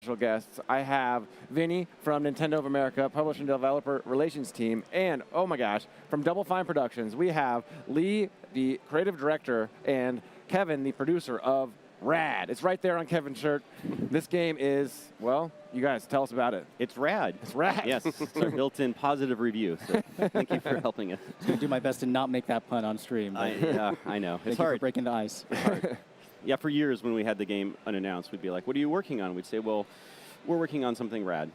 special guests. I have Vinny from Nintendo of America, Publisher and Developer Relations Team, and, oh my gosh, from Double Fine Productions, we have Lee, the creative director, and Kevin, the producer of Rad. It's right there on Kevin's shirt. This game is, well, you guys, tell us about it. It's rad. It's rad. Yes, it's our built-in positive review, so thank you for helping us. I was going to do my best to not make that pun on stream. I know. Thank It's you hard. for breaking the ice. Yeah, for years when we had the game unannounced, we'd be like, what are you working on? We'd say, well, we're working on something rad.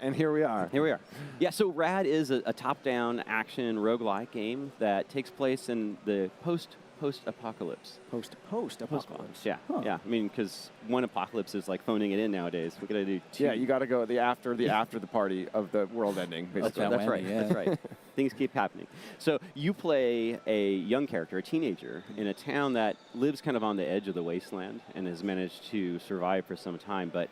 And here we are. Here we are. Yeah, so Rad is a top-down action roguelike game that takes place in the post-apocalypse. Post-apocalypse. Yeah, Huh. yeah. I mean, because one apocalypse is like phoning it in nowadays. We're gonna do two. Yeah, you got to go after the party of the world ending, basically. that That's right. Wendy, yeah. That's right. Things keep happening. So you play a young character, a teenager, in a town that lives kind of on the edge of the wasteland and has managed to survive for some time, but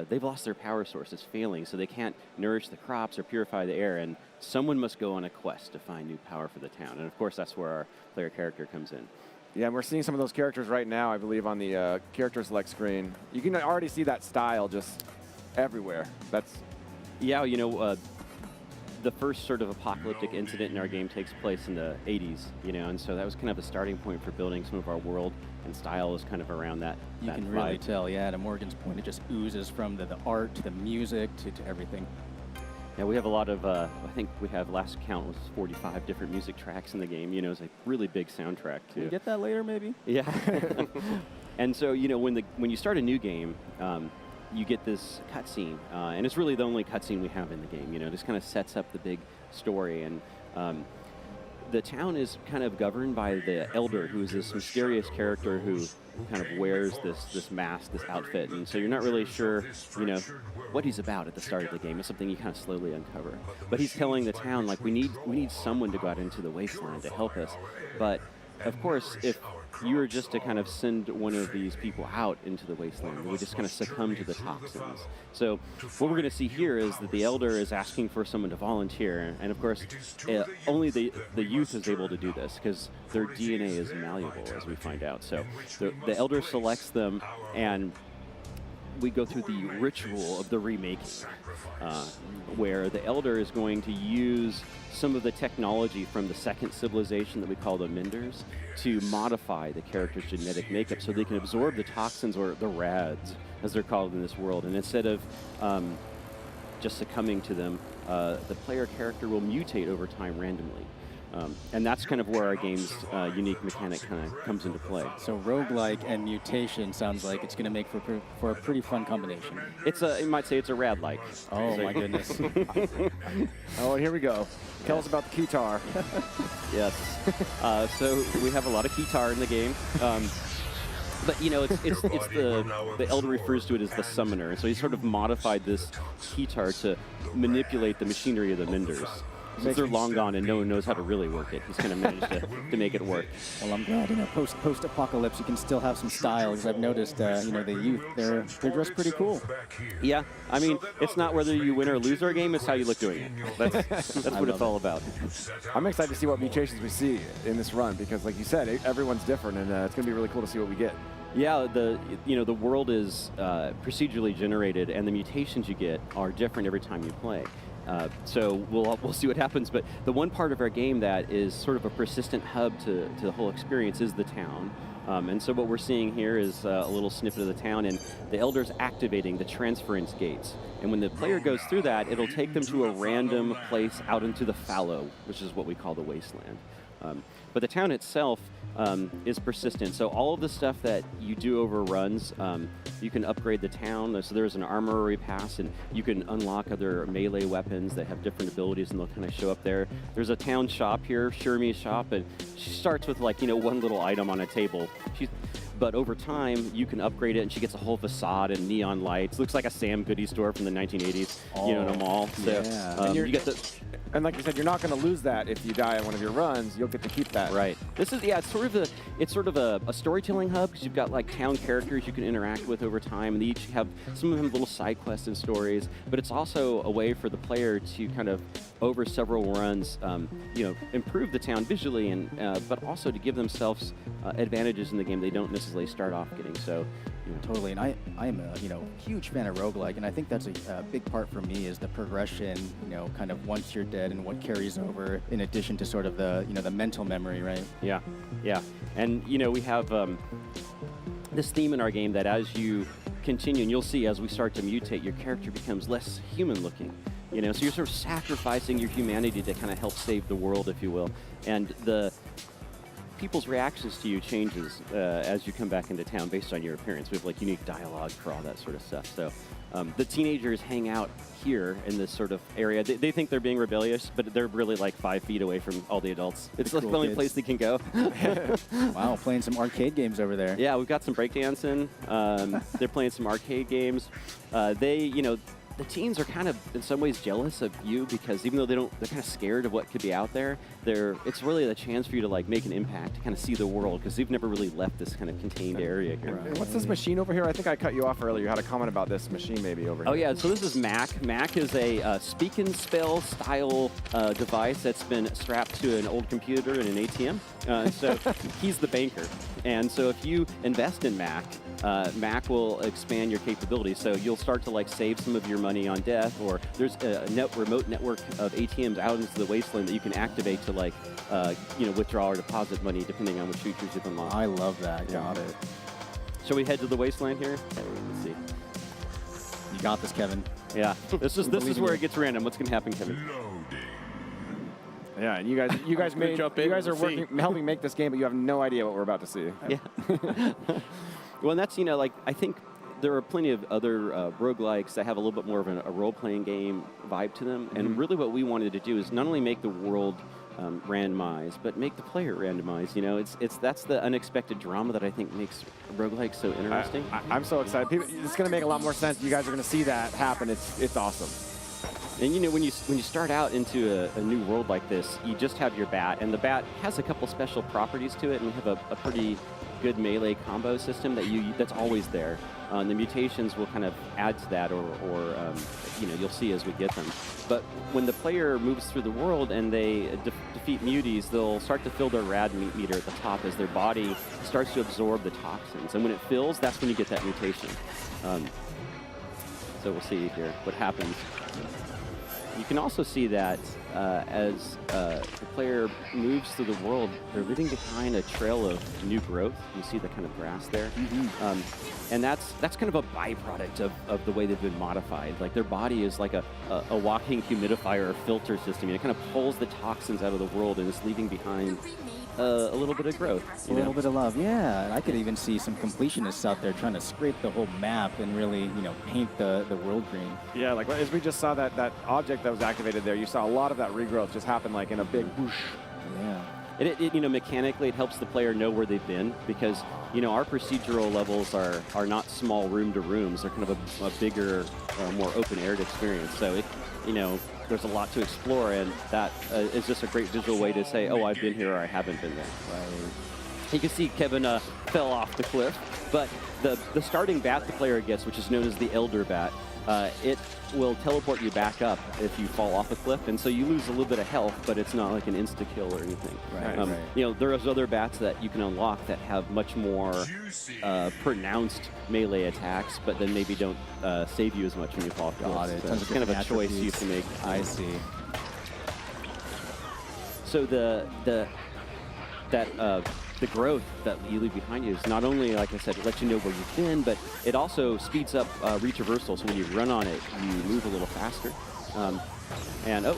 they've lost their power source. It's failing, so they can't nourish the crops or purify the air, and someone must go on a quest to find new power for the town. And of course, that's where our player character comes in. Yeah, and we're seeing some of those characters right now, I believe, on the character select screen. You can already see that style just everywhere. Yeah, you know, the first sort of apocalyptic incident in our game takes place in the 80s, you know, and so that was kind of the starting point for building some of our world, and style is kind of around that. You can really tell, yeah, to Morgan's point, it just oozes from the art to the music to everything. Yeah, we have a lot of, I think we have, last count was 45 different music tracks in the game. You know, it's a really big soundtrack, too. Can we get that later, maybe? Yeah. And so, you know, when you start a new game, you get this cutscene, and it's really the only cutscene we have in the game. You know, it just kind of sets up the big story, and the town is kind of governed by the Elder, who is this mysterious character who kind of wears this mask, this outfit, and so you're not really sure, you know, what he's about at the start of the game. It's something you kind of slowly uncover. But he's telling the town, like, we need someone to go out into the wasteland to help us. But of course, if you were just to kind of send one of these people out into the wasteland, we just kind of succumb to the toxins. So what we're going to see here is that the Elder is asking for someone to volunteer, and of course, only the youth is able to do this because their DNA is malleable, as we find out. So the Elder selects them, and we go through the ritual of the remaking, where the Elder is going to use some of the technology from the second civilization that we call the Menders to modify the character's genetic makeup so they can absorb the toxins, or the rads, as they're called in this world. And instead of just succumbing to them, the player character will mutate over time randomly. And that's kind of where our game's unique mechanic kind of comes into play. So roguelike and mutation sounds like it's going to make for a pretty fun combination. You might say it's a rad-like. Oh, my goodness. Oh, here we go. Tell us about the guitar. Yes. So we have a lot of guitar in the game. But, you know, it's the Elder refers to it as the summoner. And so he sort of modified this guitar to manipulate the machinery of the Menders. Since they're long gone and no one knows how to really work it, he's kind of managed to make it work. Well, I'm glad, you know, post-apocalypse, you can still have some style, because I've noticed, you know, the youth, they're dressed pretty cool. Yeah, I mean, it's not whether you win or lose our game, it's how you look doing it. That's what it's all about. I'm excited to see what mutations we see in this run, because like you said, everyone's different, and it's going to be really cool to see what we get. Yeah, the world is procedurally generated, and the mutations you get are different every time you play. So we'll see what happens, but the one part of our game that is sort of a persistent hub to the whole experience is the town. And so what we're seeing here is a little snippet of the town, and the Elder's activating the transference gates. And when the player goes through that, it'll take them to a random place out into the fallow, which is what we call the wasteland. But the town itself is persistent. So all of the stuff that you do over runs, you can upgrade the town. So there's an armory pass, and you can unlock other melee weapons that have different abilities, and they'll kind of show up there. There's a town shop here, Shirmi's shop, and she starts with, like, you know, one little item on a table. But over time, you can upgrade it, and she gets a whole facade and neon lights. Looks like a Sam Goody store from the 1980s, you know, in a mall. So yeah. you get the... And like you said, you're not going to lose that if you die on one of your runs. You'll get to keep that. Right. This is, yeah, it's sort of a storytelling hub, because you've got, like, town characters you can interact with over time, and they each have, some of them have little side quests and stories, but it's also a way for the player to kind of, over several runs, you know, improve the town visually, and but also to give themselves advantages in the game they don't necessarily start off getting. So You know? Totally, and I am a huge fan of roguelike, and I think that's a big part for me is the progression, kind of once you're dead and what carries over, in addition to sort of the the mental memory, right? Yeah, yeah, and we have this theme in our game that as you continue, and you'll see as we start to mutate, your character becomes less human-looking. So you're sort of sacrificing your humanity to kind of help save the world, if you will, and the people's reactions to you changes as you come back into town based on your appearance. We have like unique dialogue for all that sort of stuff. So the teenagers hang out here in this sort of area. They think they're being rebellious, but they're really like 5 feet away from all the adults. It's like the only place they can go. Wow, playing some arcade games over there. Yeah, we've got some breakdancing. They're playing some arcade games. The teens are kind of, in some ways, jealous of you because even though they're kind of scared of what could be out there, it's really a chance for you to like make an impact, to kind of see the world because they've never really left this kind of contained area here. And what's this machine over here? I think I cut you off earlier. You had a comment about this machine maybe over here. Oh yeah, so this is Mac. Mac is a speak and spell style device that's been strapped to an old computer in an ATM. So he's the banker. And so if you invest in Mac, Mac will expand your capabilities. So you'll start to like save some of your money on death, or there's a remote network of ATMs out into the wasteland that you can activate to like, withdraw or deposit money depending on which features you've unlocked. I love that. Got it. Shall we head to the wasteland here? Let's see. You got this, Kevin. Yeah. This is where it gets random. What's going to happen, Kevin? Yeah, and you guys are helping make this game, but you have no idea what we're about to see. Yeah. Well, and that's, I think there are plenty of other roguelikes that have a little bit more of a role-playing game vibe to them. And really what we wanted to do is not only make the world randomized, but make the player randomized. That's the unexpected drama that I think makes roguelike so interesting. I'm so excited. It's going to make a lot more sense. You guys are going to see that happen. It's awesome. And when you start out into a new world like this, you just have your bat, and the bat has a couple special properties to it, and we have a pretty good melee combo system that's always there. The mutations will kind of add to that, or you'll see as we get them. But when the player moves through the world and they defeat muties, they'll start to fill their rad meter at the top as their body starts to absorb the toxins. And when it fills, that's when you get that mutation. So we'll see here what happens. You can also see that as the player moves through the world, they're leaving behind a trail of new growth. You see the kind of grass there. And that's kind of a byproduct of the way they've been modified. Like their body is like a walking humidifier or filter system. It kind of pulls the toxins out of the world and is leaving behind a little bit of growth. A little bit of love, yeah. And I could even see some completionists out there trying to scrape the whole map and really, paint the world green. Yeah, like as we just saw that object that was activated there, you saw a lot of that regrowth just happen like in a big whoosh. Yeah. It mechanically it helps the player know where they've been because, our procedural levels are not small room to rooms. They're kind of a bigger, more open-aired experience. So, there's a lot to explore, and that is just a great visual way to say, oh, I've been here or I haven't been there. Right. You can see Kevin fell off the cliff, but the starting bat the player gets, which is known as the Elder Bat, it will teleport you back up if you fall off a cliff, and so you lose a little bit of health, but it's not like an insta-kill or anything. Right. There's other bats that you can unlock that have much more pronounced melee attacks, but then maybe don't save you as much when you fall off cliffs. So it's kind of a choice you can make. I see. So the growth that you leave behind you is not only, like I said, it lets you know where you've been, but it also speeds up reach reversal. So when you run on it, you move a little faster.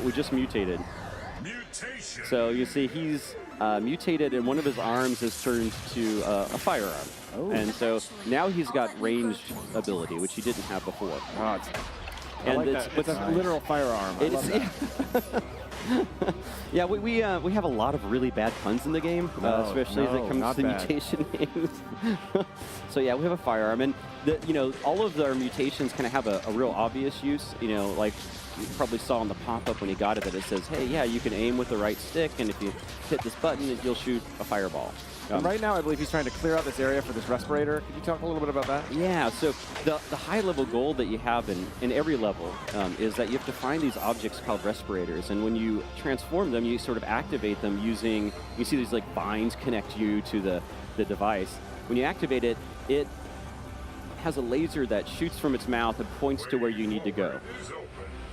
We just mutated. Mutation. So you see he's mutated, and one of his arms is turned to a firearm. Oh. And so now he's got ranged ability, which he didn't have before. It's a literal firearm. I love that. Yeah, we have a lot of really bad puns in the game, especially as it comes to mutation names. So yeah, we have a firearm, and all of our mutations kind of have a real obvious use. Like you probably saw on the pop-up when you got it that it says, hey, yeah, you can aim with the right stick, and if you hit this button, you'll shoot a fireball. Right now, I believe he's trying to clear out this area for this respirator. Could you talk a little bit about that? Yeah, so the high-level goal that you have in every level is that you have to find these objects called respirators, and when you transform them, you sort of activate them using, you see these like vines connect you to the device. When you activate it, it has a laser that shoots from its mouth and points to where you need to go.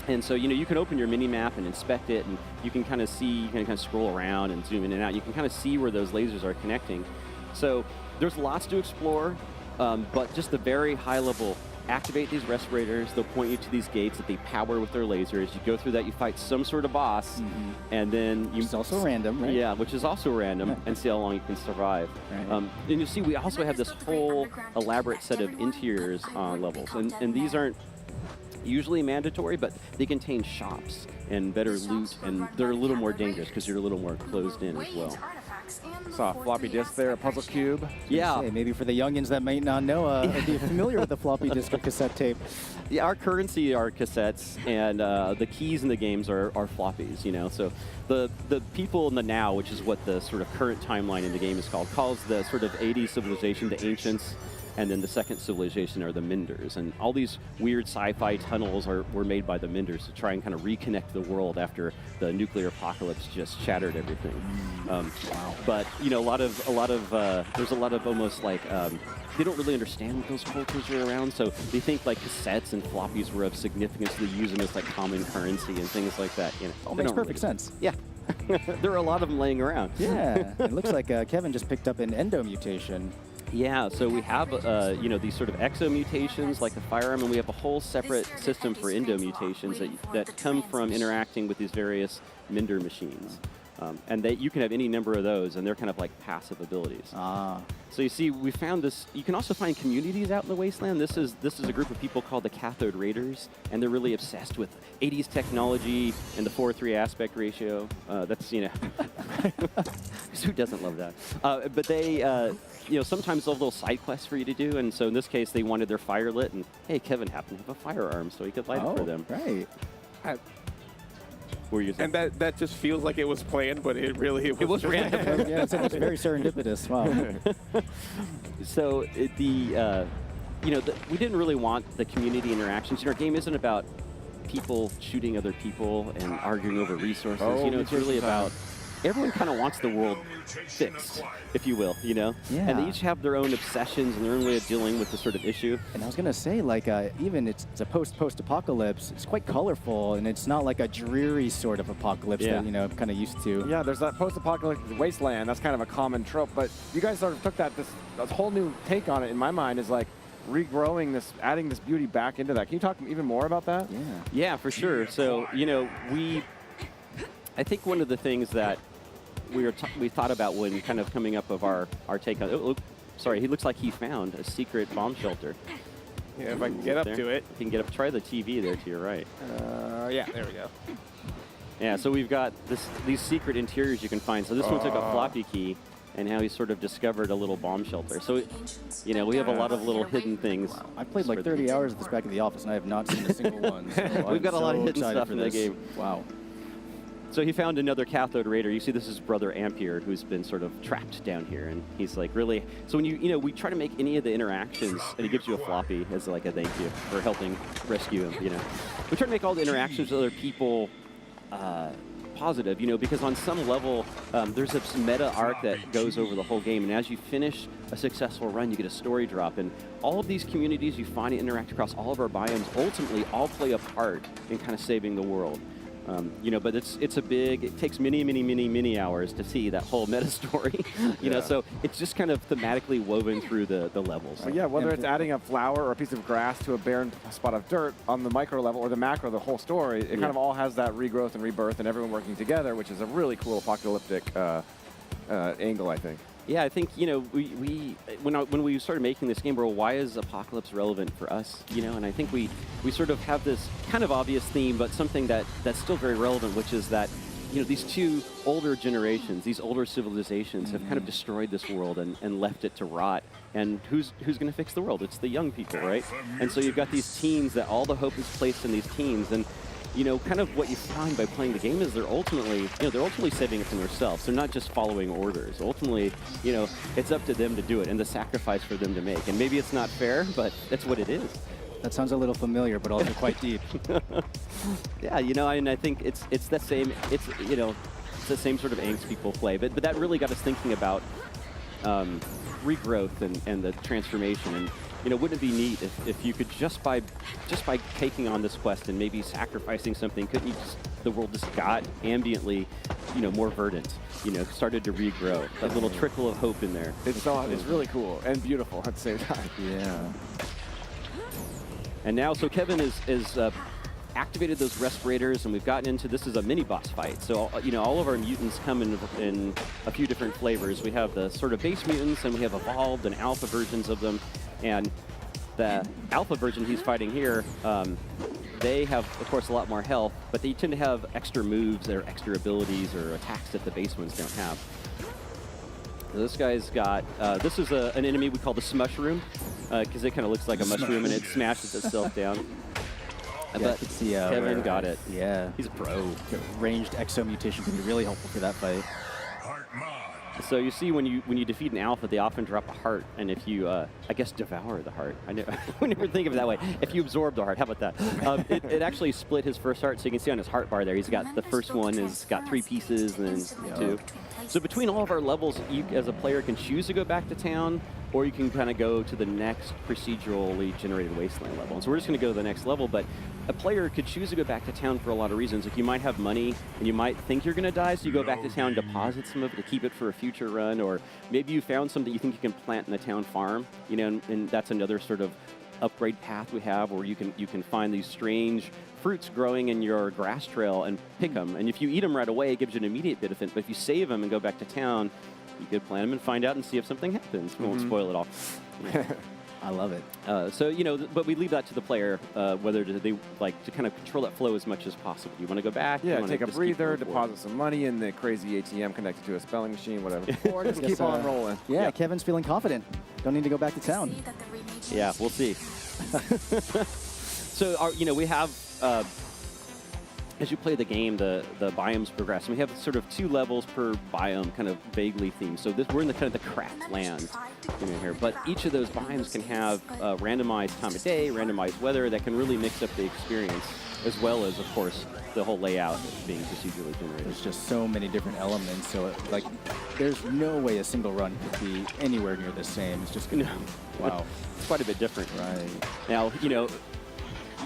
And so, you can open your mini-map and inspect it, and you can kind of see, you can kind of scroll around and zoom in and out. You can kind of see where those lasers are connecting. So there's lots to explore, but just the very high level, activate these respirators. They'll point you to these gates that they power with their lasers. You go through that, you fight some sort of boss, and then you... It's also random, right? Yeah, which is also random, and see how long you can survive. Right. And you see, we also have this whole elaborate set of interiors levels, and these aren't usually mandatory, but they contain shops and better loot, and they're a little more dangerous because you're a little more closed in as well. Saw a floppy disk there, a puzzle cube. Yeah. Say, maybe for the youngins that might not know, or be familiar with the floppy disk or cassette tape. Yeah, our currency are cassettes, and the keys in the games are floppies, So the people in the now, which is what the sort of current timeline in the game is called, calls the sort of 80s civilization the Ancients, and then the second civilization are the Minders. And all these weird sci-fi tunnels were made by the Minders to try and kind of reconnect the world after the nuclear apocalypse just shattered everything. Wow. But, a lot of there's a lot of almost like, they don't really understand what those cultures are around, so they think like cassettes and floppies were of significance. They use them as like common currency and things like that. All makes perfect sense. Yeah. There are a lot of them laying around. Yeah. It looks like Kevin just picked up an endo mutation. Yeah, so we have, these sort of exo mutations like the firearm, and we have a whole separate system for endo mutations that come from interacting with these various Minder machines. And you can have any number of those, and they're kind of like passive abilities. So you see, we found this. You can also find communities out in the wasteland. This is a group of people called the Cathode Raiders, and they're really obsessed with 80s technology and the 4:3 aspect ratio. That's who doesn't love that? But they. Sometimes they'll have little side quests for you to do, and so in this case, they wanted their fire lit, and hey, Kevin happened to have a firearm, so he could light it for them. Right. What were you saying? And that just feels like it was planned, but it really was random. Yeah, it's very serendipitous. Wow. So we didn't really want the community interactions. Our game isn't about people shooting other people and arguing over resources. It's really about everyone kind of wants the world fixed, if you will, Yeah. And they each have their own obsessions and their own way of dealing with the sort of issue. And I was going to say, like, even it's a post-apocalypse, it's quite colorful, and it's not like a dreary sort of apocalypse that, I'm kind of used to. Yeah, there's that post-apocalyptic wasteland. That's kind of a common trope, but you guys sort of took this whole new take on it, in my mind, is like regrowing this, adding this beauty back into that. Can you talk even more about that? Yeah. Yeah, for sure. So, I think one of the things that we thought about when kind of coming up of our take on he looks like he found a secret bomb shelter. Yeah, if I can get up to it. You can get up, try the TV there to your right. Yeah, there we go. Yeah, so we've got these secret interiors you can find. So this one took a floppy key, and now he's sort of discovered a little bomb shelter. So, we have a lot of little hidden things. I played like 30 hours at this back of the office, and I have not seen a single one. So We've got a lot of hidden stuff in the game. Wow. So he found another Cathode Raider. You see, this is Brother Ampere, who's been sort of trapped down here, and he's like really. So when we try to make any of the interactions, and he gives you a floppy as like a thank you for helping rescue him. We try to make all the interactions with other people positive. Because on some level, there's this meta arc that goes over the whole game, and as you finish a successful run, you get a story drop, and all of these communities you find and interact across all of our biomes ultimately all play a part in kind of saving the world. But it takes many hours to see that whole meta story, so it's just kind of thematically woven through the levels. But yeah, whether it's adding a flower or a piece of grass to a barren spot of dirt on the micro level or the macro, the whole story, it kind of all has that regrowth and rebirth and everyone working together, which is a really cool apocalyptic angle, I think. Yeah, I think, when we started making this game, why is Apocalypse relevant for us? And I think we sort of have this kind of obvious theme, but something that's still very relevant, which is that, these two older generations, these older civilizations have kind of destroyed this world and left it to rot. And who's going to fix the world? It's the young people, right? And so you've got these teens that all the hope is placed in these teens. And kind of what you find by playing the game is they're ultimately saving it from themselves. They're not just following orders. Ultimately, it's up to them to do it and the sacrifice for them to make. And maybe it's not fair, but that's what it is. That sounds a little familiar, but also quite deep. Yeah, and I think it's the same. It's the same sort of angst people play. But that really got us thinking about regrowth and the transformation. And wouldn't it be neat if you could just by taking on this quest and maybe sacrificing something, couldn't you the world just got ambiently, more verdant, started to regrow. That little trickle of hope in there. It's really cool and beautiful at the same time. Yeah. And now, so Kevin is activated those respirators, and we've gotten into, this is a mini boss fight. So, all of our mutants come in a few different flavors. We have the sort of base mutants, and we have evolved and alpha versions of them. And the alpha version he's fighting here, they have, of course, a lot more health, but they tend to have extra moves or extra abilities or attacks that the base ones don't have. So this guy's got, this is an enemy we call the Smushroom, because it kind of looks like a mushroom and it smashes itself down. Yeah, I could see Kevin got it. Yeah. He's a pro. Ranged exo mutation can be really helpful for that fight. So you see when you defeat an alpha, they often drop a heart, and if you, I guess, devour the heart. I would never think of it that way. If you absorb the heart, how about that? It actually split his first heart, so you can see on his heart bar there, he's got the first one has got 3 pieces, and then 2. So between all of our levels, you as a player can choose to go back to town, or you can kind of go to the next procedurally generated wasteland level. And so we're just going to go to the next level, but a player could choose to go back to town for a lot of reasons. Like you might have money, and you might think you're going to die, so you go back to town, deposit some of it to keep it for a future run, or maybe you found something you think you can plant in the town farm, and that's another sort of upgrade path we have where you can find these strange fruits growing in your grass trail and pick them. And if you eat them right away, it gives you an immediate benefit. But if you save them and go back to town, you could plant them and find out and see if something happens. We won't spoil it all. I love it. But we leave that to the player, whether they like to kind of control that flow as much as possible. You want to go back? Yeah, take a breather, deposit some money in the crazy ATM connected to a spelling machine, whatever. Or just keep on rolling. Yeah, Kevin's feeling confident. Don't need to go back to town. Yeah, we'll see. So, we have, as you play the game, the biomes progress. And we have sort of 2 levels per biome, kind of vaguely themed. So we're in the kind of the cracked land here. But each of those biomes can have randomized time of day, randomized weather that can really mix up the experience, as well as, of course, the whole layout being procedurally generated. There's just so many different elements. So, there's no way a single run could be anywhere near the same. It's just going to be, wow. It's quite a bit different. Right. Now,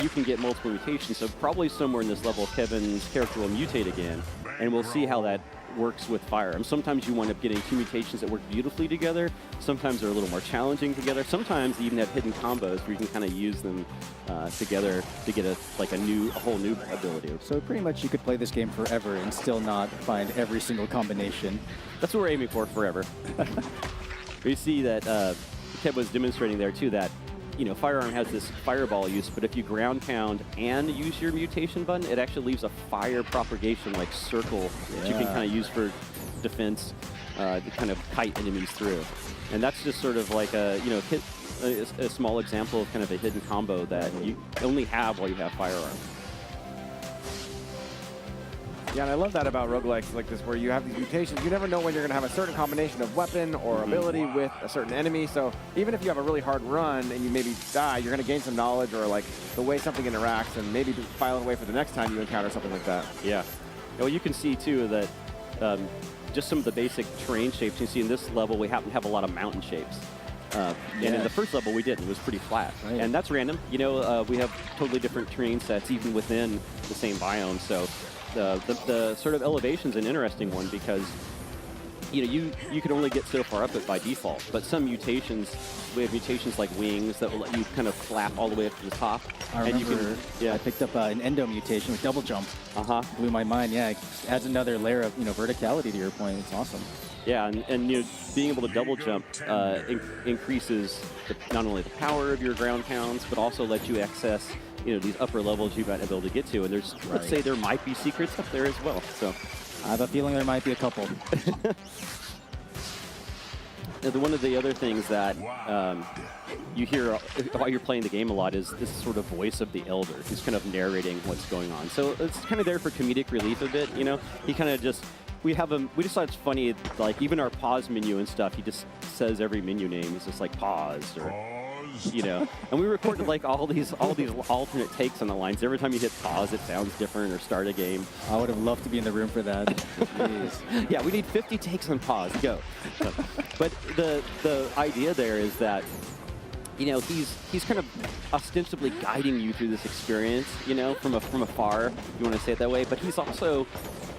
you can get multiple mutations, so probably somewhere in this level, Kevin's character will mutate again, and we'll see how that works with firearms. Sometimes you wind up getting 2 mutations that work beautifully together. Sometimes they're a little more challenging together. Sometimes you even have hidden combos where you can kind of use them together to get a whole new ability. So pretty much you could play this game forever and still not find every single combination. That's what we're aiming for, forever. We see that Kev was demonstrating there too that firearm has this fireball use, but if you ground pound and use your mutation button, it actually leaves a fire propagation like circle that you can kind of use for defense to kind of kite enemies through. And that's just sort of like a small example of kind of a hidden combo that you only have while you have firearm. Yeah, and I love that about roguelikes like this, where you have these mutations. You never know when you're going to have a certain combination of weapon or ability with a certain enemy. So even if you have a really hard run and you maybe die, you're going to gain some knowledge or like the way something interacts, and maybe file it away for the next time you encounter something like that. Yeah. Well, you can see too that just some of the basic terrain shapes. You see in this level we happen to have a lot of mountain shapes. And in the first level we didn't. It was pretty flat. Right. And that's random. We have totally different terrain sets even within the same biome. So the sort of elevation's an interesting one because you can only get so far up it by default. But some mutations, we have mutations like wings that will let you kind of flap all the way up to the top. I picked up an endo mutation with double jump. Blew my mind. Yeah, it adds another layer of verticality to your point. It's awesome. Yeah, and being able to double jump increases not only the power of your ground pounds, but also lets you access these upper levels you might not be able to get to. And there's, let's say there might be secrets up there as well. So I have a feeling there might be a couple. One of the other things that you hear while you're playing the game a lot is this sort of voice of the elder who's kind of narrating what's going on. So it's kind of there for comedic relief a bit. He kind of just, we just thought it's funny, like even our pause menu and stuff, he just says every menu name. He's just like pause or and we recorded like all these alternate takes on the lines. Every time you hit pause, it sounds different, or start a game. I would have loved to be in the room for that. Yeah, we need 50 takes on pause. Go. But the idea there is that you know, he's kind of ostensibly guiding you through this experience, you know, from afar, if you want to say it that way. But he's also,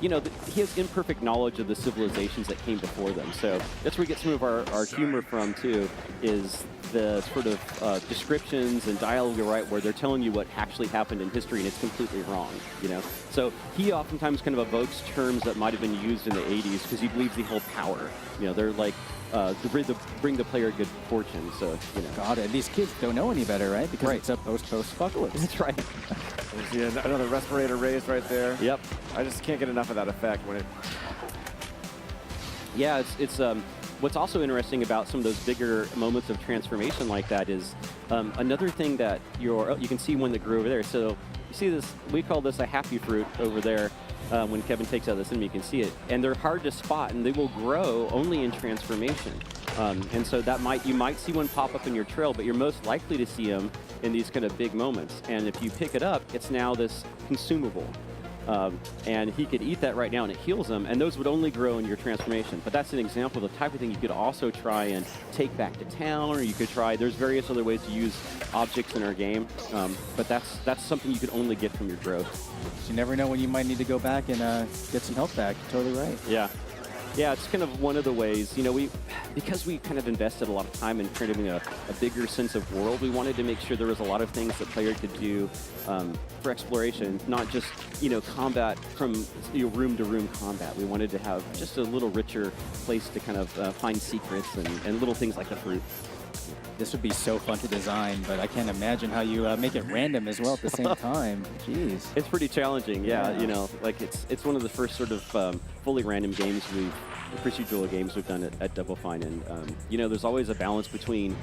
you know, he has imperfect knowledge of the civilizations that came before them. So that's where we get some of our humor from, too, is the sort of descriptions and dialogue, right, where they're telling you what actually happened in history and it's completely wrong, you know. So he oftentimes kind of evokes terms that might have been used in the 80s because he believes they hold power. You know, they're like, to bring the player good fortune, so, you know. God, and these kids don't know any better, right? Because it's a post-apocalypse. That's right. There's another respirator raised right there. Yep. I just can't get enough of that effect when it... Yeah, it's what's also interesting about some of those bigger moments of transformation like that is another thing that you can see one that grew over there. So you see this, we call this a happy fruit over there. When Kevin takes out this enemy, you can see it. And they're hard to spot, and they will grow only in transformation. And so you might see one pop up in your trail, but you're most likely to see them in these kind of big moments. And if you pick it up, it's now this consumable. And he could eat that right now, and it heals him, and those would only grow in your transformation. But that's an example of the type of thing you could also try and take back to town, or you could try, there's various other ways to use objects in our game, but that's something you could only get from your growth. You never know when you might need to go back and get some health back. You're totally right. Yeah. Yeah, it's kind of one of the ways, you know, because we kind of invested a lot of time in creating a bigger sense of world, we wanted to make sure there was a lot of things that players could do for exploration, not just, you know, combat from room to room combat. We wanted to have just a little richer place to kind of find secrets and little things like the fruit. This would be so fun to design, but I can't imagine how you make it random as well at the same time. Jeez. It's pretty challenging, yeah. You know, like it's one of the first sort of fully random games procedural games we've done at Double Fine, and you know, there's always a balance between,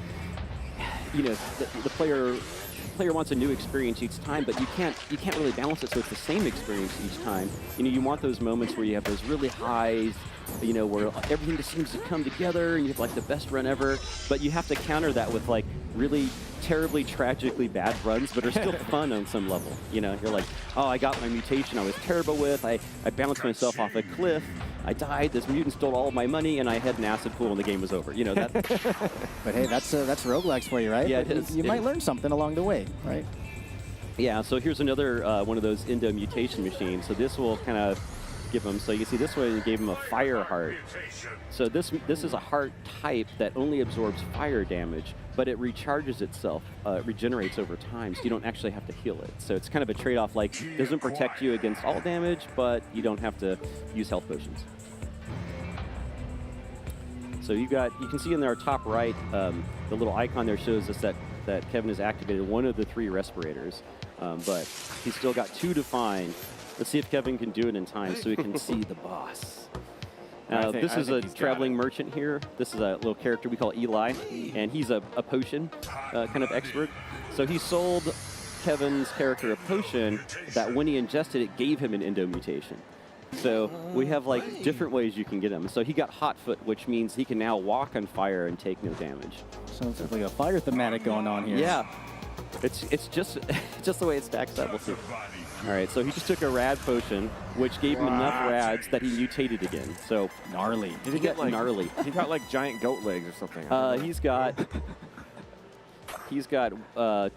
you know, the player wants a new experience each time, but you can't really balance it so it's the same experience each time. You know, you want those moments where you have those really highs, you know, where everything just seems to come together and you have like the best run ever, but you have to counter that with like really terribly, tragically bad runs, but are still fun on some level. You know, you're like, oh, I got my mutation I was terrible with, I bounced myself off a cliff, I died, this mutant stole all of my money, and I had an acid pool and the game was over. You know, that. But hey, that's roguelikes for you, right? Yeah, it is. You it might is. learn something along the way, right? Yeah, so here's another one of those endo mutation machines. So this will kind of give them, so you can see this one gave him a fire heart. So this is a heart type that only absorbs fire damage, but it recharges itself, regenerates over time, so you don't actually have to heal it. So it's kind of a trade-off, like, doesn't protect you against all damage, but you don't have to use health potions. So you can see in our top right, the little icon there shows us that Kevin has activated one of the 3 respirators, but he's still got 2 to find. Let's see if Kevin can do it in time so we can see the boss. This is a traveling merchant here. This is a little character we call Eli, and he's a potion kind of expert. So he sold Kevin's character a potion that when he ingested it gave him an endo mutation. So we have like different ways you can get him. So he got hot foot, which means he can now walk on fire and take no damage. Sounds like a fire thematic going on here. Yeah, it's just the way it stacks up. We'll see. All right, so he just took a rad potion, which gave him enough rads that he mutated again. So Gnarly. Did he get like gnarly? He got like giant goat legs or something. He's got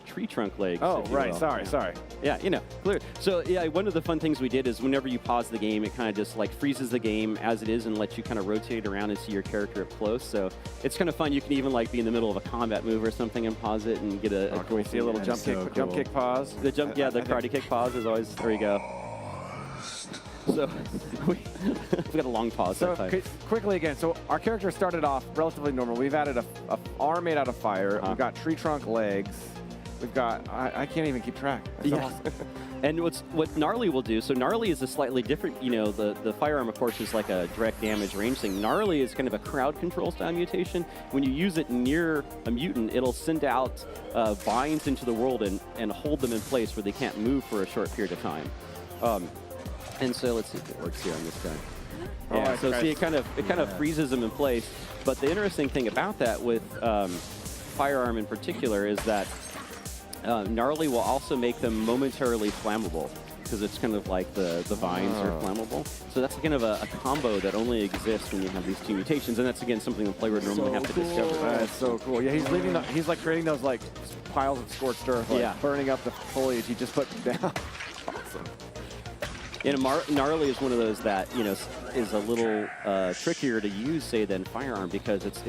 tree trunk legs. Oh, if you right. will. Sorry. Yeah, you know, clear. So yeah, one of the fun things we did is whenever you pause the game, it kind of just like freezes the game as it is and lets you kind of rotate around and see your character up close. So it's kind of fun. You can even like be in the middle of a combat move or something and pause it and get a Can we see a little jump kick pause? The karate kick pause is always, there you go. So we've got a long pause. So that time. quickly again, so our character started off relatively normal. We've added a arm made out of fire. We've got tree trunk legs. We've got, I can't even keep track. That's awesome. And what Gnarly will do, so Gnarly is a slightly different, you know, the firearm, of course, is like a direct damage range thing. Gnarly is kind of a crowd control style mutation. When you use it near a mutant, it'll send out vines into the world and hold them in place where they can't move for a short period of time. And so let's see if it works here on this guy. Yeah, so see, it kind of freezes them in place. But the interesting thing about that with firearm in particular is that Gnarly will also make them momentarily flammable, because it's kind of like the vines are flammable. So that's kind of a combo that only exists when you have these 2 mutations, and that's again something the player would normally have to discover. That's so cool. Yeah, he's leaving. He's like creating those like piles of scorched earth, like burning up the foliage he just put down. Awesome. And Gnarly is one of those that is a little trickier to use, say, than Firearm, because its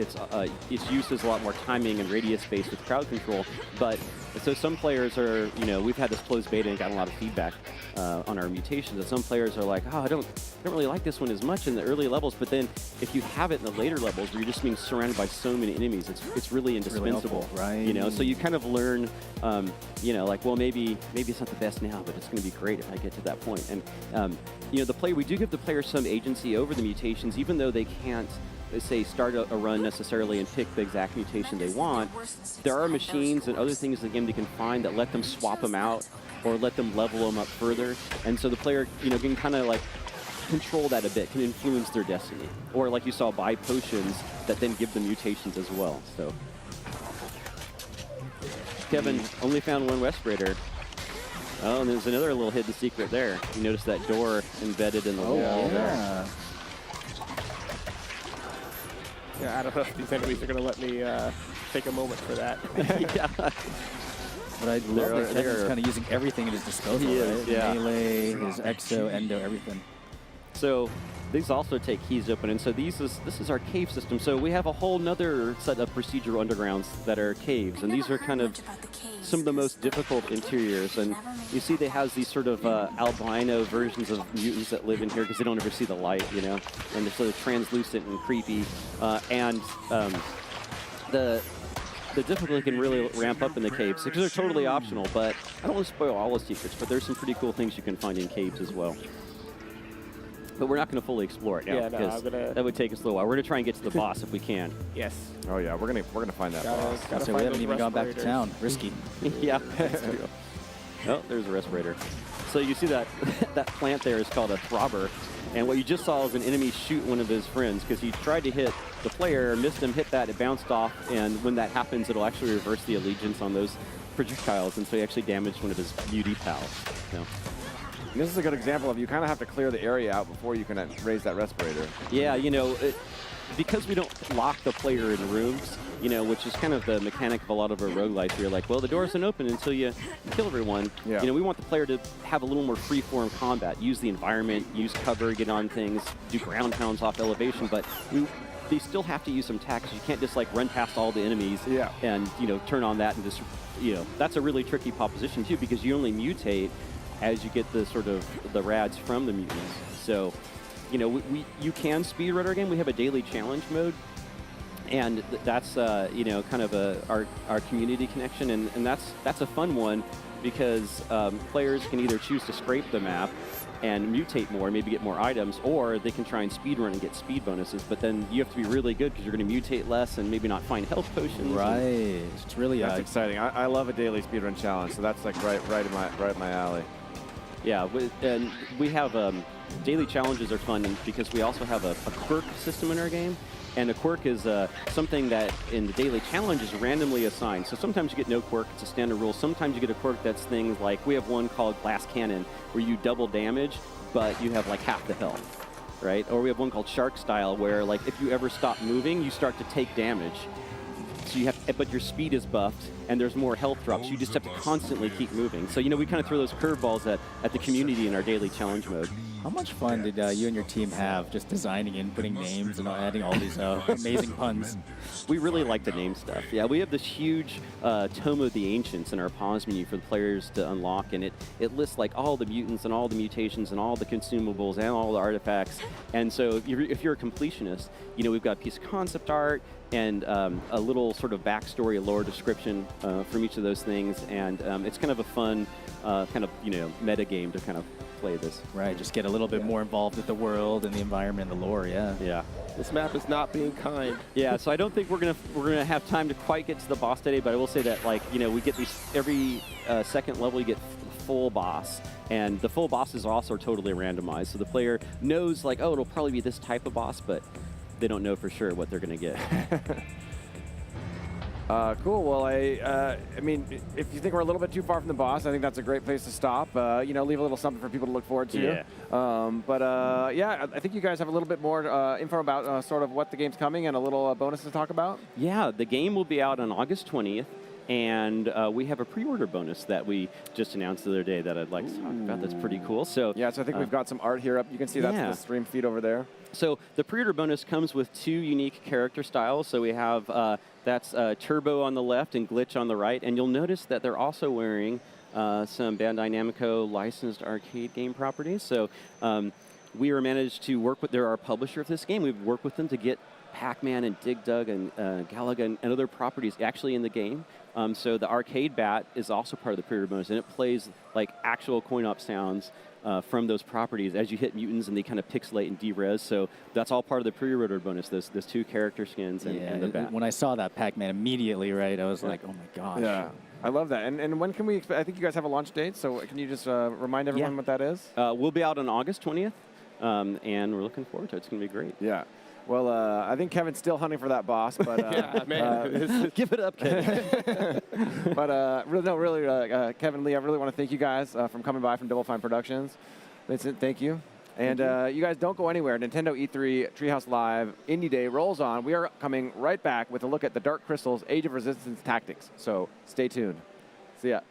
use is a lot more timing and radius based with crowd control. But so some players are, we've had this closed beta and gotten a lot of feedback on our mutations. And some players are like, oh, I don't really like this one as much in the early levels. But then if you have it in the later levels, where you're just being surrounded by so many enemies, it's really indispensable, really helpful, right? So you kind of learn, like, well, maybe it's not the best now, but it's going to be great if I get to that point. And we do give the player some agency over the mutations, even though they can't, say, start a run necessarily and pick the exact mutation they want. There are machines and other things in the game they can find that let them swap them out or let them level them up further. And so the player, can kind of like control that a bit, can influence their destiny. Or like you saw, buy potions that then give them mutations as well. So Kevin only found 1 respirator. Oh, and there's another little hidden secret there. You notice that door embedded in the wall there. Yeah, I don't know if these enemies are going to let me take a moment for that. Yeah. But I love that Kevin's kind of using everything at his disposal. He is, right? yeah. Melee, his exo, endo, everything. So these also take keys open, and so this is our cave system. So we have a whole nother set of procedural undergrounds that are caves, and these are kind of some of the most difficult interiors. And you see they have these sort of albino versions of mutants that live in here because they don't ever see the light, and they're sort of translucent and creepy. The difficulty can really ramp up in the caves because they're totally optional, but I don't want to spoil all the secrets, but there's some pretty cool things you can find in caves as well. But we're not going to fully explore it now because that would take us a little while. We're going to try and get to the boss if we can. Yes. Oh yeah, we're gonna find that boss. So we haven't even gone back to town. Risky. Yeah. Oh, there's a respirator. So you see that that plant there is called a throbber, and what you just saw is an enemy shoot one of his friends because he tried to hit the player, missed him, hit that, it bounced off, and when that happens, it'll actually reverse the allegiance on those projectiles, and so he actually damaged one of his beauty pals. So. And this is a good example of you kind of have to clear the area out before you can raise that respirator. Yeah, because we don't lock the player in rooms, which is kind of the mechanic of a lot of our roguelites, where you're like, well, the door isn't open until you kill everyone. Yeah. We want the player to have a little more free-form combat, use the environment, use cover, get on things, do ground pounds off elevation, but they still have to use some tactics. You can't just like run past all the enemies and turn on that and just that's a really tricky proposition too, because you only mutate as you get the sort of the rads from the mutants. So you can speedrun our game. We have a daily challenge mode, and that's kind of our community connection, and that's a fun one because players can either choose to scrape the map and mutate more, maybe get more items, or they can try and speedrun and get speed bonuses. But then you have to be really good because you're going to mutate less and maybe not find health potions. Right. It's really that's exciting. I love a daily speedrun challenge, so that's like right in my alley. Yeah, and we have daily challenges are fun because we also have a quirk system in our game. And a quirk is something that in the daily challenge is randomly assigned. So sometimes you get no quirk, it's a standard rule. Sometimes you get a quirk that's things like, we have one called Glass Cannon, where you double damage, but you have like half the health, right? Or we have one called Shark Style, where like if you ever stop moving, you start to take damage. So but your speed is buffed, and there's more health drops. You just have to constantly keep moving. So, we kind of throw those curveballs at the community in our daily challenge mode. How much fun did you and your team have just designing and putting names and adding all these amazing puns? We really like the name stuff. Yeah, we have this huge Tome of the Ancients in our pause menu for the players to unlock, and it lists like all the mutants and all the mutations and all the consumables and all the artifacts. And so if you're a completionist, we've got a piece of concept art and a little sort of backstory, a lore description from each of those things, and it's kind of a fun meta game to kind of play this. Right, just get a little bit more involved with the world and the environment and the lore. Yeah. This map is not being kind. Yeah, so I don't think we're gonna have time to quite get to the boss today, but I will say that we get these every second level. You get full boss, and the full bosses are also totally randomized, so the player knows it'll probably be this type of boss, but they don't know for sure what they're going to get. Cool. Well, I mean, if you think we're a little bit too far from the boss, I think that's a great place to stop. You know, leave a little something for people to look forward to. Yeah. Yeah, I think you guys have a little bit more info about sort of what the game's coming and a little bonus to talk about. Yeah, the game will be out on August 20th. And we have a pre-order bonus that we just announced the other day that I'd like to talk about. That's pretty cool. So yeah, so I think we've got some art here up. You can see that's yeah. the stream feed over there. So the pre-order bonus comes with 2 unique character styles. So we have that's Turbo on the left and Glitch on the right. And you'll notice that they're also wearing some Bandai Namco licensed arcade game properties. So we were managed to work with, they're our publisher of this game. We've worked with them to get Pac-Man and Dig Dug and Galaga and other properties actually in the game. So the arcade bat is also part of the pre-order bonus, and it plays like actual coin-op sounds from those properties as you hit mutants, and they kind of pixelate and de-res. So that's all part of the pre-order bonus, those 2 character skins and the bat. When I saw that Pac-Man immediately, right, I was like, oh my gosh. Yeah. I love that. And when can we expect? I think you guys have a launch date, so can you just remind everyone what that is? We'll be out on August 20th, and we're looking forward to it. It's going to be great. Yeah. Well, I think Kevin's still hunting for that boss, but Yeah, man. Give it up, Kevin. but really, Kevin, Lee, I really want to thank you guys from coming by from Double Fine Productions. Vincent, thank you. And you guys don't go anywhere. Nintendo E3 Treehouse Live Indie Day rolls on. We are coming right back with a look at the Dark Crystal's Age of Resistance tactics. So stay tuned. See ya.